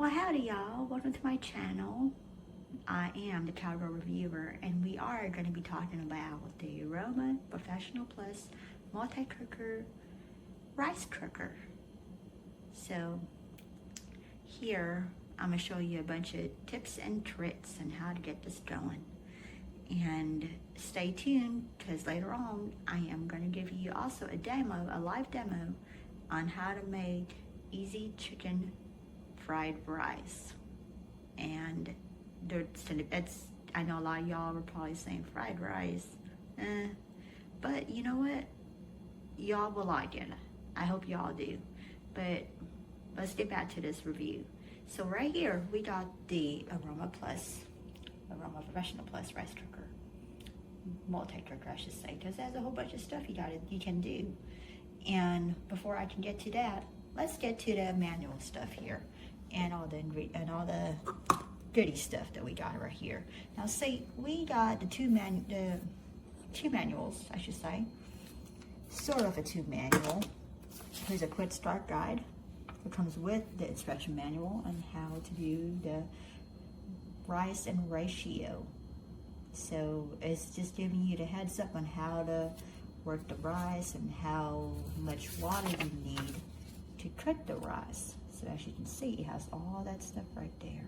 Well, howdy y'all, welcome to my channel. I am the Cowgirl Reviewer, and we are going to be talking about the Aroma Professional Plus Multi-Cooker Rice Cooker. So here I'm going to show you a bunch of tips and tricks on how to get this going. And stay tuned, because later on I am going to give you also a demo, a live demo on how to make easy chicken fried rice. And I know a lot of y'all were probably saying fried rice, but you know what? Y'all will like it. I hope y'all do. But let's get back to this review. So right here we got the Aroma Professional Plus rice cooker, multi-cooker I should say, because it has a whole bunch of stuff you can do. And before I can get to that, let's get to the manual stuff here and all the goody stuff that we got right here. Now see, we got the two manuals, I should say, sort of a two manual. Here's a quick start guide. It comes with the instruction manual on how to do the rice and ratio. So it's just giving you the heads up on how to work the rice and how much water you need to cook the rice. So as you can see, it has all that stuff right there.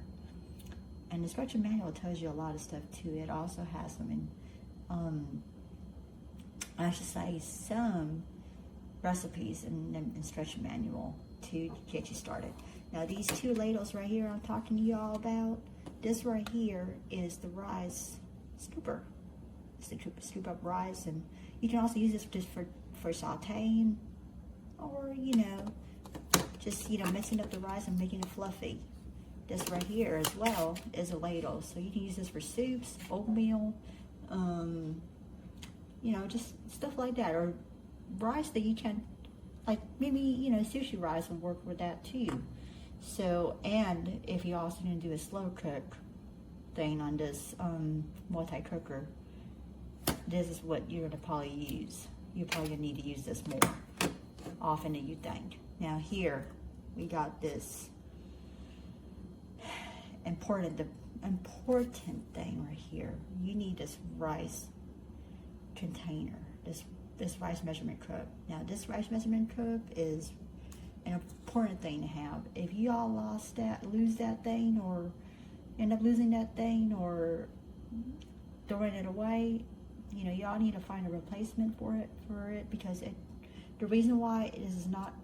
And the instruction manual tells you a lot of stuff too. It also has some, I should say, some recipes in the instruction manual to get you started. Now these two ladles right here I'm talking to you all about, this right here is the rice scooper. It's to scoop up rice, and you can also use this just for sauteing, or just mixing up the rice and making it fluffy. This right here as well is a ladle, so you can use this for soups, oatmeal, just stuff like that, or rice that you can, like maybe sushi rice will work with that too. So, and if you also gonna do a slow cook thing on this multi-cooker, this is what you're gonna probably use. You're probably gonna need to use this more often than you think. Now here we got this important thing right here. You need this rice container, this rice measurement cup. Now this rice measurement cup is an important thing to have. If you all lose that thing, or end up losing that thing, or throwing it away, y'all need to find a replacement for it, because the reason why it is not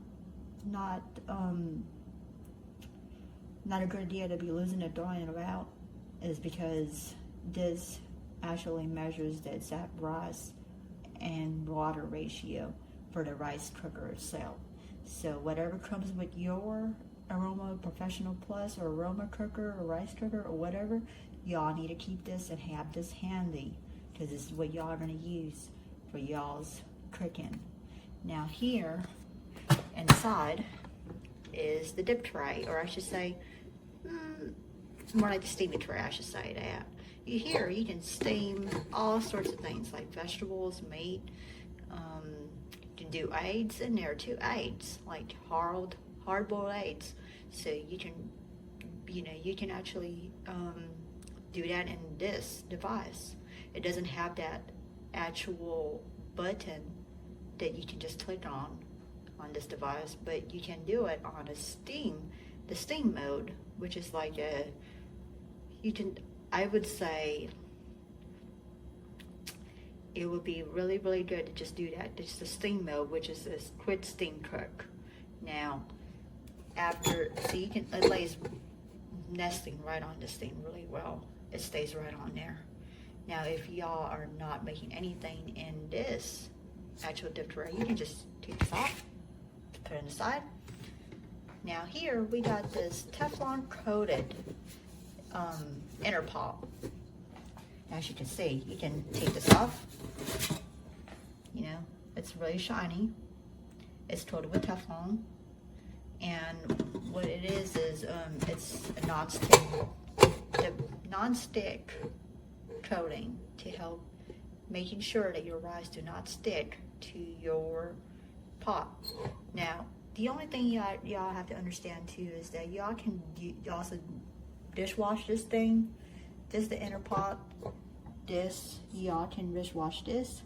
a good idea to be losing it, throwing it out, is because this actually measures the exact rice and water ratio for the rice cooker itself. So whatever comes with your Aroma Professional Plus or Aroma cooker or rice cooker or whatever, y'all need to keep this and have this handy, because this is what y'all are going to use for y'all's cooking. Now here inside is the dip tray, or I should say, more like the steamy tray, I should say that. Here you can steam all sorts of things like vegetables, meat. You can do eggs in there too, eggs, like hard-boiled eggs. So you can actually do that in this device. It doesn't have that actual button that you can just click on this device, but you can do it on the steam mode, which is like I would say it would be really, really good to just do that. It's the steam mode, which is this quick steam cook. Now, it lays nesting right on this thing really well. It stays right on there. Now, if y'all are not making anything in this actual dip tray, you can just take this off, put it on the side. Now here we got this Teflon coated inner pot. As you can see, you can take this off. It's really shiny. It's coated with Teflon, and what it is it's a non-stick coating to help making sure that your rice do not stick to your pot. Now the only thing y'all have to understand too is that y'all can also dishwash this thing. This is the inner pot. This, y'all can dishwash this,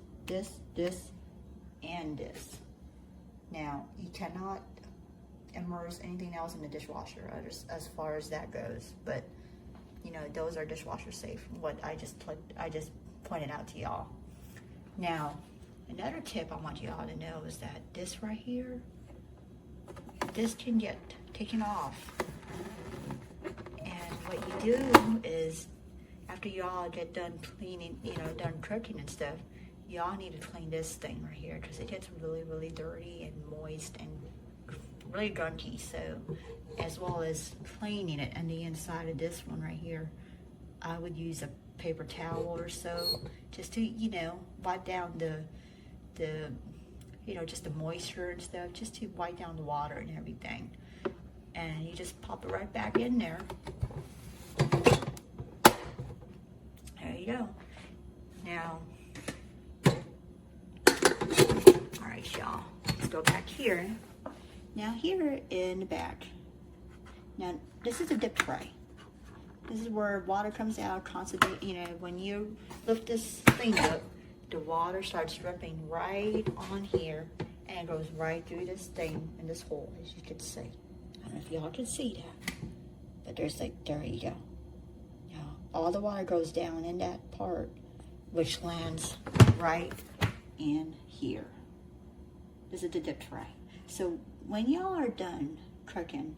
and this. Now, you cannot immerse anything else in the dishwasher as far as that goes, but you know, those are dishwasher safe, what I just pointed out to y'all. Now, another tip I want y'all to know is that this right here, this can get taken off. And what you do is, after y'all get done cleaning, you know, done cooking and stuff, y'all need to clean this thing right here because it gets really, really dirty and moist and really gunky. So, as well as cleaning it on the inside of this one right here, I would use a paper towel or so just to, you know, wipe down the you know, just the moisture and stuff, just to wipe down the water and everything. And you just pop it right back in there. There you go. Now, all right, y'all, let's go back here. Now here in the back, now this is a dip tray. This is where water comes out constantly. You know, when you lift this thing up, the water starts dripping right on here, and it goes right through this thing in this hole, as you can see. I don't know if y'all can see that, but there's like, there you go. Now, all the water goes down in that part, which lands right in here. This is the dip tray. So when y'all are done cooking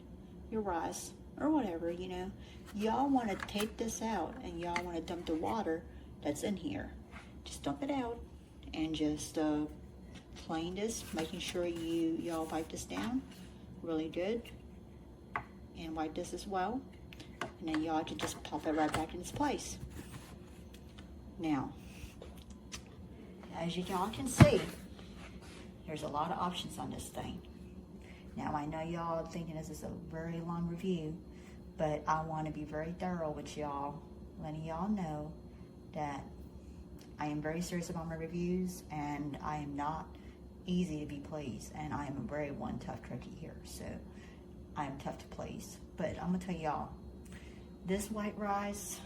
your rice or whatever, you know, y'all want to take this out and y'all want to dump the water that's in here. Just dump it out and just clean this, making sure y'all wipe this down really good, and wipe this as well, and then y'all can just pop it right back in its place. Now, as y'all can see, there's a lot of options on this thing. Now, I know y'all thinking this is a very long review, but I want to be very thorough with y'all, letting y'all know that I am very serious about my reviews, and I am not easy to be pleased, and I am a very one tough cookie here, so I am tough to please. But I'm gonna tell y'all, this white rice,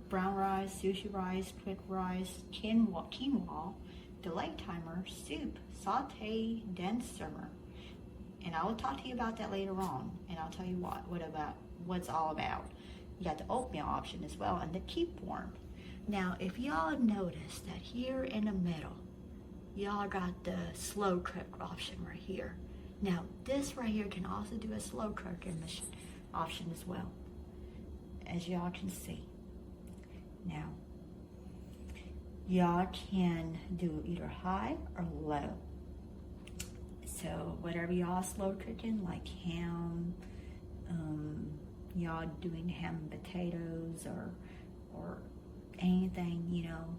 brown rice, sushi rice, quick rice, quinoa, delay timer, soup, saute, then simmer. And I will talk to you about that later on, and I'll tell you what's all about. You got the oatmeal option as well, and the keep warm. Now, if y'all notice that here in the middle, y'all got the slow cook option right here. Now, this right here can also do a slow cooking option as well, as y'all can see. Now, y'all can do either high or low. So whatever y'all slow cooking, like ham, y'all doing ham and potatoes or anything, you know,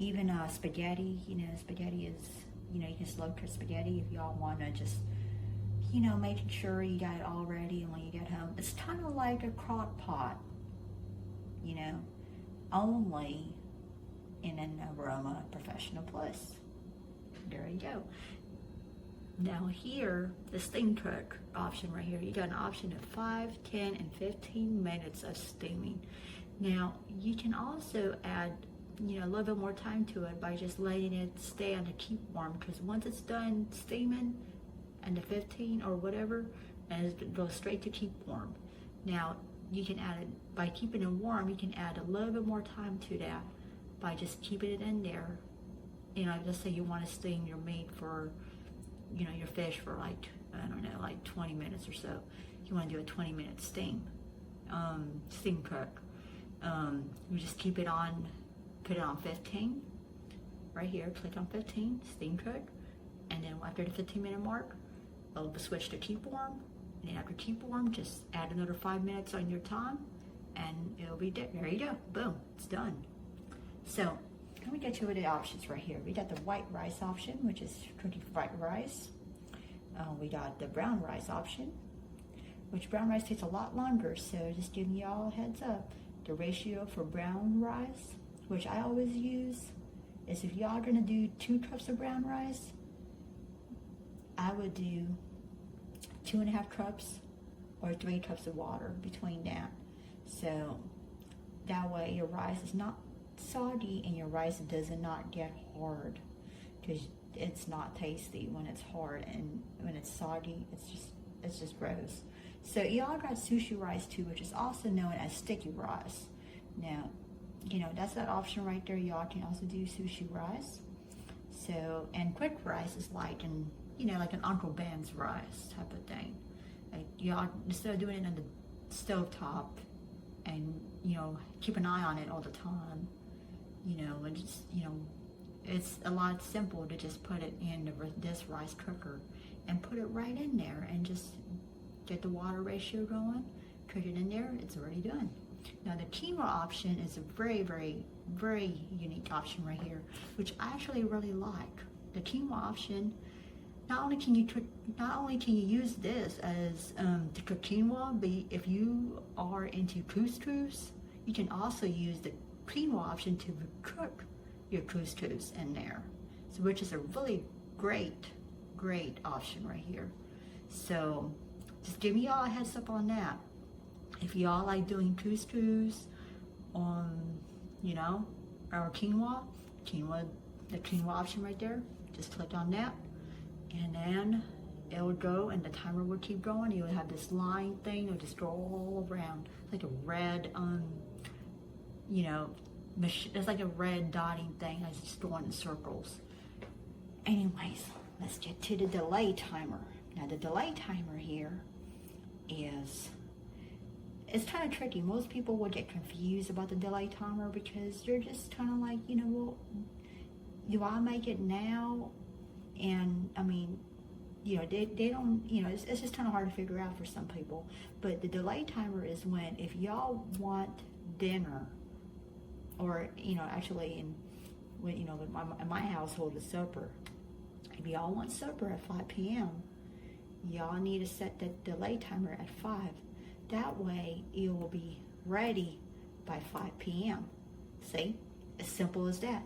even spaghetti, you know, spaghetti is, you know, you can slow cook spaghetti if y'all want to just, you know, making sure you got it all ready, and when you get home, it's kind of like a crock pot, you know, only in an Aroma Professional Plus. There you go. Now here, the steam cook option right here, you got an option of 5, 10, and 15 minutes of steaming. Now, you can also add, you know, a little bit more time to it by just letting it stay on the keep warm, because once it's done steaming and the 15 or whatever, and it goes straight to keep warm. Now, you can add it, by keeping it warm, you can add a little bit more time to that by just keeping it in there. You know, let's say you want to steam your meat for, you know, your fish for like, I don't know, like 20 minutes or so. You want to do a 20-minute steam cook. You just keep it on, put it on 15, right here, click on 15, steam cook, and then after the 15-minute mark, it'll switch to keep warm, and then after keep warm, just add another 5 minutes on your time, and it'll be there. There you go, boom, it's done. So, let me get you with the options right here. We got the white rice option, which is cooking white rice. We got the brown rice option, which brown rice takes a lot longer, so just giving y'all a heads up. The ratio for brown rice, which I always use, is if y'all are gonna do 2 cups of brown rice, I would do 2.5 cups or 3 cups of water between that. So that way your rice is not soggy and your rice does not get hard, because it's not tasty when it's hard, and when it's soggy, it's just gross. So y'all got sushi rice too, which is also known as sticky rice. Now, you know, that's that option right there. Y'all can also do sushi rice. So, and quick rice is like an, you know, like an Uncle Ben's rice type of thing. Like y'all, instead of doing it on the stovetop and, you know, keep an eye on it all the time, you know, and just, you know, it's a lot simple to just put it in this rice cooker and put it right in there and just get the water ratio going, cook it in there, it's already done. Now the quinoa option is a very, very, very unique option right here, which I actually really like. The quinoa option, not only can you use this as to cook quinoa, but if you are into couscous, you can also use the quinoa option to cook your couscous in there. So, which is a really great option right here. So just give me y'all a heads up on that. If y'all like doing couscous, you know, or quinoa, the quinoa option right there, just click on that, and then it will go, and the timer will keep going. You'll have this line thing, it'll just go all around, like a red, you know, it's like a red dotting thing that's just going in circles. Anyways, let's get to the delay timer. Now the delay timer here is, it's kind of tricky. Most people will get confused about the delay timer because they're just kind of like, you know, well, do I make it now? And I mean, you know, they don't, you know, it's just kind of hard to figure out for some people. But the delay timer is when, if y'all want dinner, or, you know, actually in my household is supper. If y'all want supper at 5 p.m., y'all need to set the delay timer at 5. That way it will be ready by 5 p.m. See? As simple as that.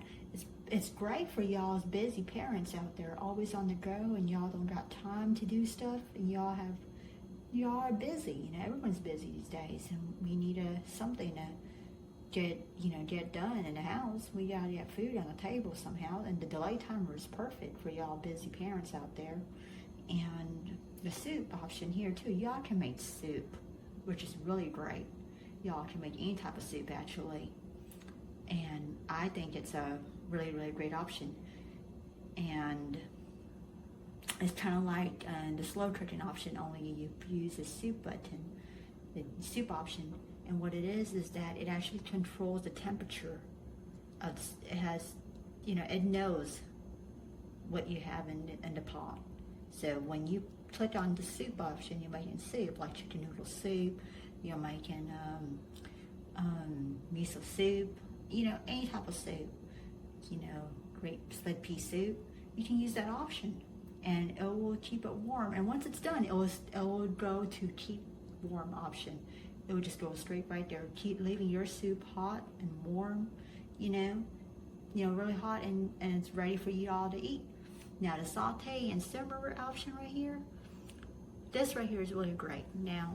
It's great for y'all's busy parents out there, always on the go, and y'all don't got time to do stuff, and y'all are busy. You know, everyone's busy these days, and we need something to get done in the house. We gotta get food on the table somehow, and the delay timer is perfect for y'all busy parents out there. And the soup option here too, y'all can make soup, which is really great. Y'all can make any type of soup actually, and I think it's a really, really great option. And it's kind of like the slow cooking option, only you use the soup button, the soup option. And what it is that it actually controls the temperature of, it has, you know, it knows what you have in the pot. So when you click on the soup option, you're making soup, like chicken noodle soup, you're making miso soup, you know, any type of soup, you know, great split pea soup, you can use that option and it will keep it warm. And once it's done, it will go to keep warm option. It would just go straight right there. Keep leaving your soup hot and warm, you know, really hot, and it's ready for you all to eat. Now the saute and simmer option right here, this right here is really great. Now,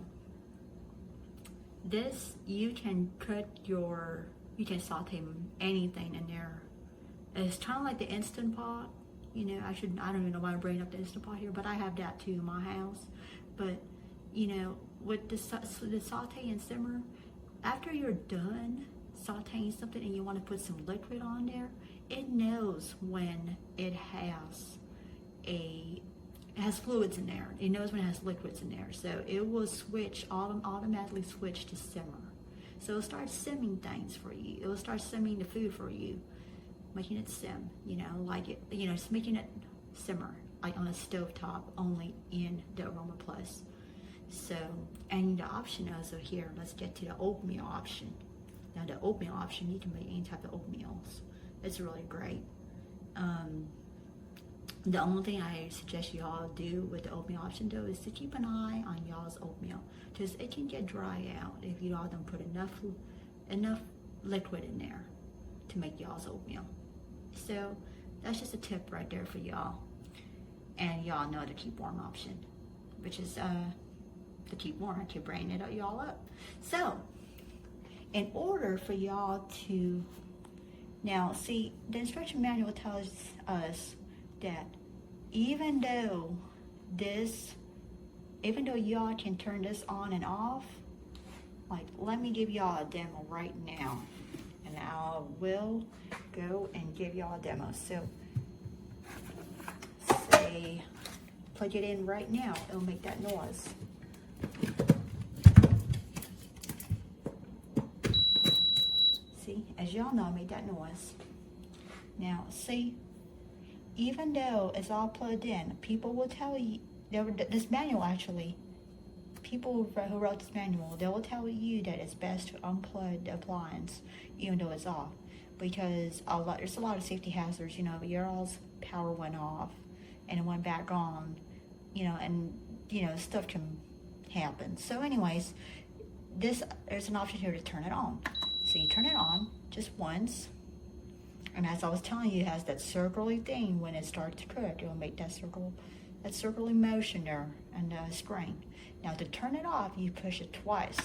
this, you can saute anything in there. It's kind of like the Instant Pot. You know, I don't even know why I'm bringing up the Instant Pot here, but I have that too in my house. But, you know, with the saute and simmer, after you're done sauteing something and you want to put some liquid on there, it knows when it has fluids in there. It knows when it has liquids in there. So it will automatically switch to simmer. So it'll start simming things for you. It will start simming the food for you, making it sim, you know, like it, you know, it's making it simmer, like on a stovetop, only in the Aroma Plus. So, and the option also here, let's get to the oatmeal option. Now the oatmeal option, you can make any type of oatmeals. It's really great. The only thing I suggest y'all do with the oatmeal option though is to keep an eye on y'all's oatmeal, because it can get dry out if y'all don't put enough liquid in there to make y'all's oatmeal. So that's just a tip right there for y'all. And y'all know the keep warm option. which is to keep warm, to brain it y'all up. So, in order for y'all to, now see, the instruction manual tells us that even though y'all can turn this on and off, like, let me give y'all a demo right now, and I will go and give y'all a demo. So, say, plug it in right now, it'll make that noise. See, as y'all know, I made that noise. Now, see, even though it's all plugged in, people will tell you, this manual actually, people who wrote this manual, they will tell you that it's best to unplug the appliance, even though it's off, because there's a lot of safety hazards. You know, your all's power went off and it went back on, you know, and you know, stuff can happen. So anyways, there's an option here to turn it on. So you turn it on just once, and as I was telling you, it has that circly thing. When it starts to cook, it will make that circly motion there and screen. Now to turn it off, you push it twice,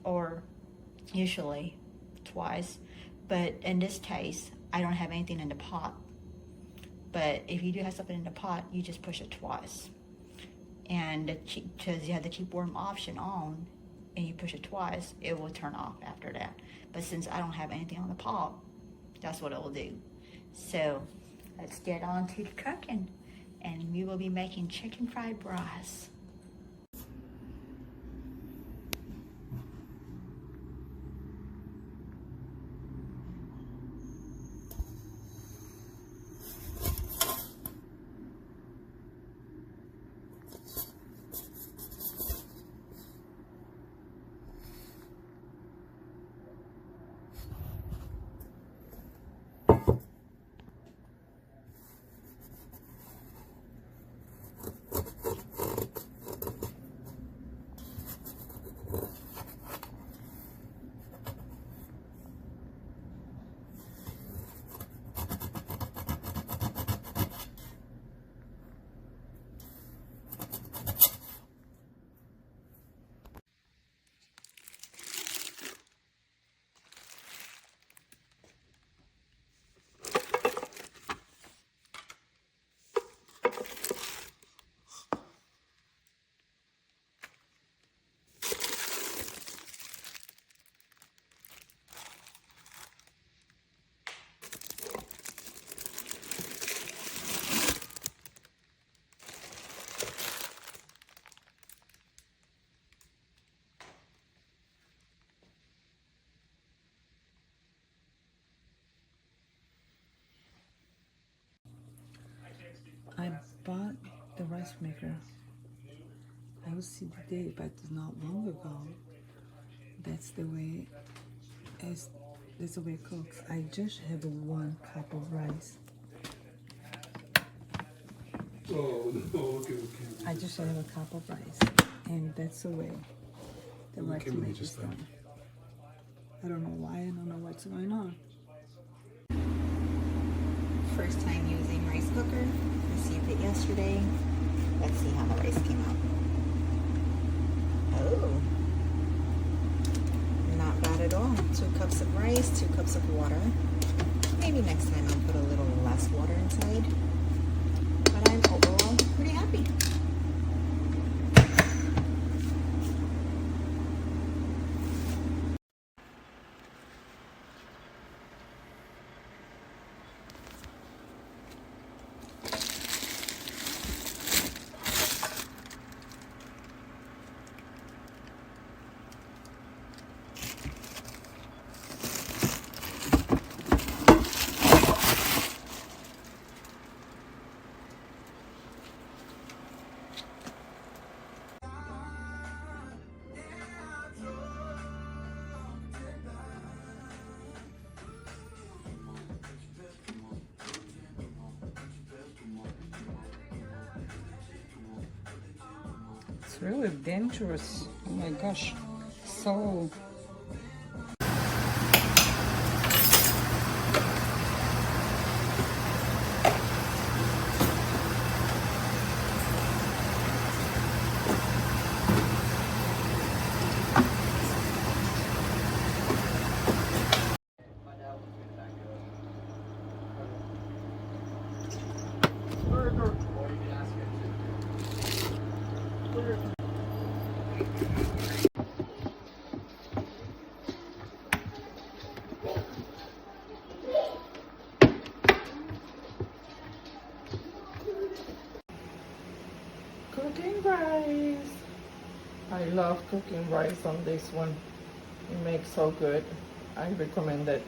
or usually twice, but in this case, I don't have anything in the pot. But if you do have something in the pot, you just push it twice. And because you have the keep warm option on, and you push it twice, it will turn off after that. But since I don't have anything on the pot, that's what it will do. So let's get on to the cooking, and we will be making chicken fried rice. I bought the rice maker. I was see the day, but not long ago. That's the way it cooks. I just have 1 cup of rice. Oh no, okay. I just have a cup of rice, and that's the way the rice maker is done. I don't know why. I don't know what's going on. First time using rice cooker. Received it yesterday. Let's see how the rice came out. Oh, not bad at all. 2 cups of rice, 2 cups of water. Maybe next time I'll put a little less water inside. But I'm overall pretty happy. It's really dangerous. Oh my gosh. So Cooking rice. I love cooking rice on this one. It makes so good. I recommend it.